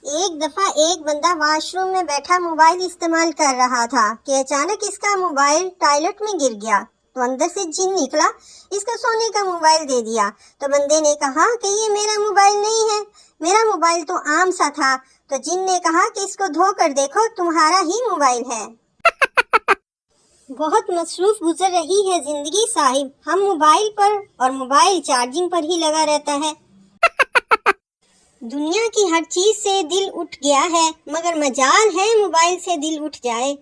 ایک دفعہ ایک بندہ واش روم میں بیٹھا موبائل استعمال کر رہا تھا کہ اچانک اس کا موبائل ٹوائلٹ میں گر گیا تو اندر سے جن نکلا، اس کا سونے کا موبائل دے دیا۔ تو بندے نے کہا کہ یہ میرا موبائل نہیں ہے، میرا موبائل تو عام سا تھا۔ تو جن نے کہا کہ اس کو دھو کر دیکھو، تمہارا ہی موبائل ہے۔ بہت مصروف گزر رہی ہے زندگی صاحب، ہم موبائل پر اور موبائل چارجنگ پر ہی لگا رہتا ہے۔ دنیا کی ہر چیز سے دل اٹھ گیا ہے، مگر مجال ہے موبائل سے دل اٹھ جائے۔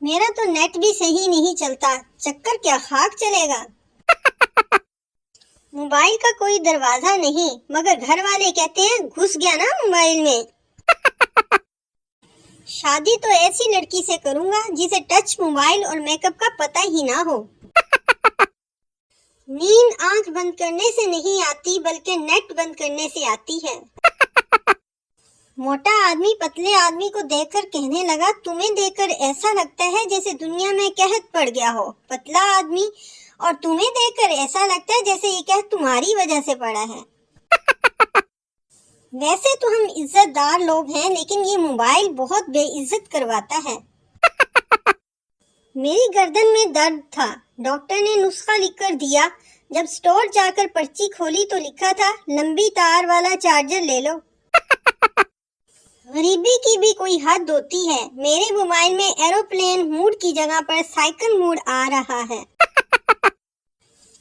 میرا تو نیٹ بھی صحیح نہیں چلتا، چکر کیا خاک چلے گا۔ موبائل کا کوئی دروازہ نہیں، مگر گھر والے کہتے ہیں گھس گیا نا موبائل میں۔ شادی تو ایسی لڑکی سے کروں گا جسے ٹچ موبائل اور میک اپ کا پتہ ہی نہ ہو۔ نیند آنکھ بند کرنے سے نہیں آتی، بلکہ نیٹ بند کرنے سے آتی ہے۔ موٹا آدمی پتلے آدمی کو دیکھ کر کہنے لگا، تمہیں دیکھ کر ایسا لگتا ہے جیسے دنیا میں قحط پڑ گیا ہو۔ پتلا آدمی، اور تمہیں دیکھ کر ایسا لگتا ہے جیسے یہ قحط تمہاری وجہ سے پڑا ہے۔ ویسے تو ہم عزت دار لوگ ہیں، لیکن یہ موبائل بہت بے عزت کرواتا ہے۔ میری گردن میں درد تھا، ڈاکٹر نے نسخہ لکھ کر دیا۔ جب سٹور جا کر پرچی کھولی تو لکھا تھا، لمبی تار والا چارجر لے لو۔ غریبی کی بھی کوئی حد ہوتی ہے۔ میرے موبائل میں ایروپلین موڈ کی جگہ پر سائیکل موڈ آ رہا ہے۔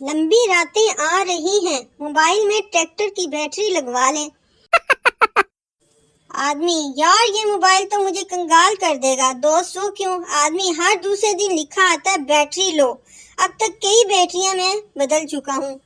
لمبی راتیں آ رہی ہیں، موبائل میں ٹریکٹر کی بیٹری لگوا لیں۔ آدمی، یار یہ موبائل تو مجھے کنگال کر دے گا۔ 200 کیوں؟ آدمی، ہر دوسرے دن لکھا آتا ہے بیٹری لو۔ اب تک کئی بیٹریاں میں بدل چکا ہوں۔